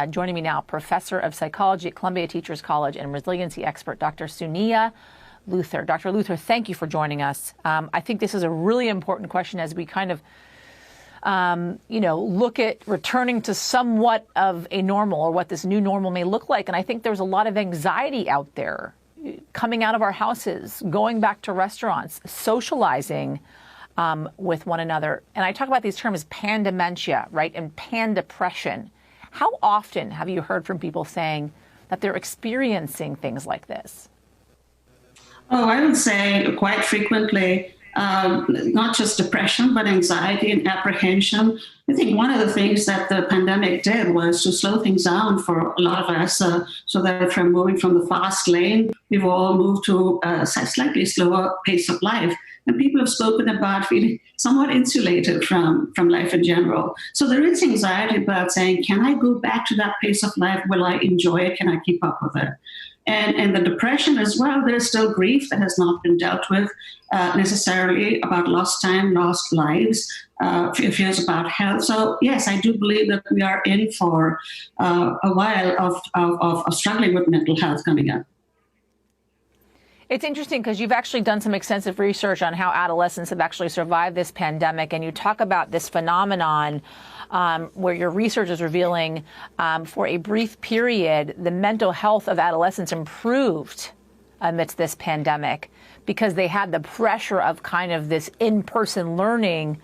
Joining me now, Professor of Psychology at Columbia Teachers College and resiliency expert, Dr. Suniya Luthar. Dr. Luthar, thank you for joining us. I think this is a really important question as we kind of, look at returning to somewhat of a normal or what this new normal may look like. And I think there's a lot of anxiety out there coming out of our houses, going back to restaurants, socializing with one another. And I talk about these terms pandementia, right, and pandepression. How often have you heard from people saying that they're experiencing things like this? Oh, I would say quite frequently, not just depression, but anxiety and apprehension. I think one of the things that the pandemic did was to slow things down for a lot of us, so that from moving from the fast lane, we've all moved to a slightly slower pace of life. And people have spoken about feeling somewhat insulated from life in general. So there is anxiety about saying, can I go back to that pace of life? Will I enjoy it? Can I keep up with it? And the depression as well, there's still grief that has not been dealt with necessarily about lost time, lost lives, fears about health. So yes, I do believe that we are in for a while of struggling with mental health coming up. It's interesting because you've actually done some extensive research on how adolescents have actually survived this pandemic, and you talk about this phenomenon where your research is revealing for a brief period, the mental health of adolescents improved amidst this pandemic because they had the pressure of kind of this in-person learning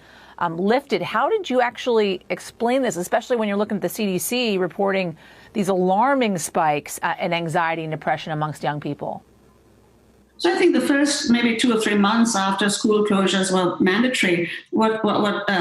lifted. How did you actually explain this, especially when you're looking at the CDC reporting these alarming spikes in anxiety and depression amongst young people? So I think the first maybe 2 or 3 months after school closures were mandatory, what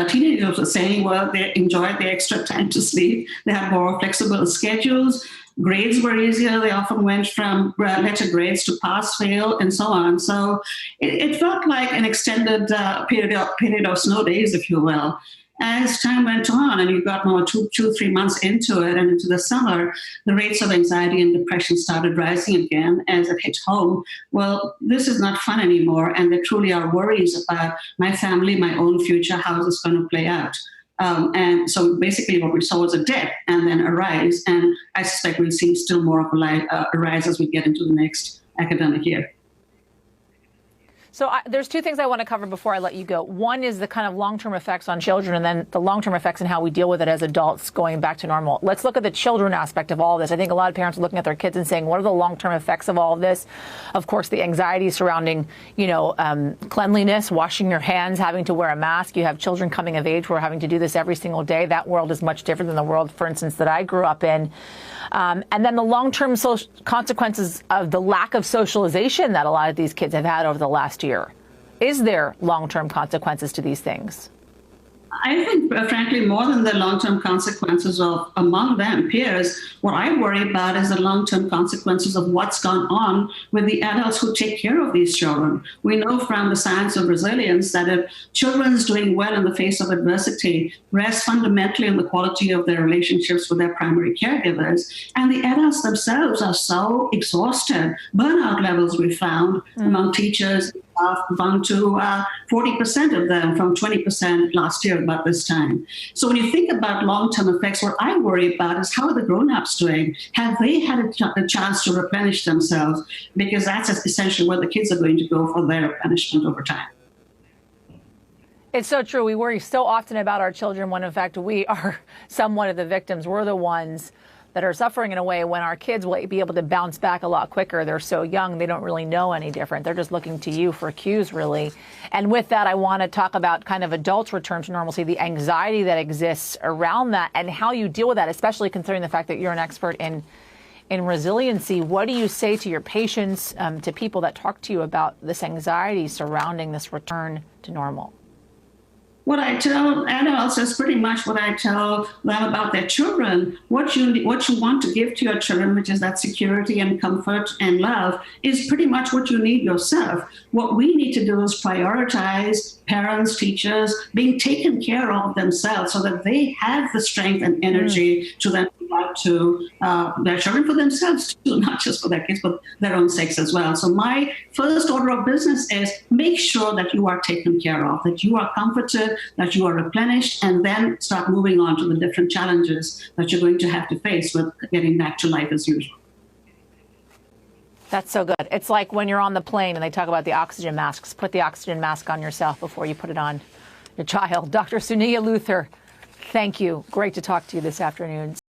teenagers were saying were they enjoyed the extra time to sleep. They had more flexible schedules. Grades were easier. They often went from letter grades to pass, fail, and so on. So it felt like an extended period of snow days, if you will. As time went on and you got more 2 or 3 months into it and into the summer, the rates of anxiety and depression started rising again as it hit home. Well, this is not fun anymore. And there truly are worries about my family, my own future, how is this going to play out? And so basically what we saw was a dip and then a rise. And I suspect we'll see still more of a rise as we get into the next academic year. So there's two things I want to cover before I let you go. One is the kind of long-term effects on children, and then the long-term effects and how we deal with it as adults going back to normal. Let's look at the children aspect of all of this. I think a lot of parents are looking at their kids and saying, what are the long-term effects of all of this? Of course, the anxiety surrounding, cleanliness, washing your hands, having to wear a mask. You have children coming of age who are having to do this every single day. That world is much different than the world, for instance, that I grew up in. And then the long-term consequences of the lack of socialization that a lot of these kids have had over the last year. Is there long-term consequences to these things? I think, frankly, more than the long-term consequences of among them peers, what I worry about is the long-term consequences of what's gone on with the adults who take care of these children. We know from the science of resilience that if children's doing well in the face of adversity rests fundamentally on the quality of their relationships with their primary caregivers. And the adults themselves are so exhausted. Burnout levels we found among teachers gone to 40% of them from 20% last year about this time. So when you think about long-term effects, what I worry about is how are the grown-ups doing? Have they had a chance to replenish themselves? Because that's essentially where the kids are going to go for their replenishment over time. It's so true. We worry so often about our children when, in fact, we are somewhat of the victims. We're the ones that are suffering in a way when our kids will be able to bounce back a lot quicker. They're so young, they don't really know any different. They're just looking to you for cues, really. And with that, I want to talk about kind of adults' return to normalcy, the anxiety that exists around that, and how you deal with that, especially considering the fact that you're an expert in resiliency. What do you say to your patients, to people that talk to you about this anxiety surrounding this return to normal? What I tell adults is pretty much what I tell them about their children. What you want to give to your children, which is that security and comfort and love, is pretty much what you need yourself. What we need to do is prioritize parents, teachers, being taken care of themselves so that they have the strength and energy to then out to their children, for themselves too, not just for their kids, but their own sakes as well. So my first order of business is make sure that you are taken care of, that you are comforted, that you are replenished, and then start moving on to the different challenges that you're going to have to face with getting back to life as usual. That's so good. It's like when you're on the plane and they talk about the oxygen masks. Put the oxygen mask on yourself before you put it on your child. Dr. Suniya Luthar, thank you. Great to talk to you this afternoon.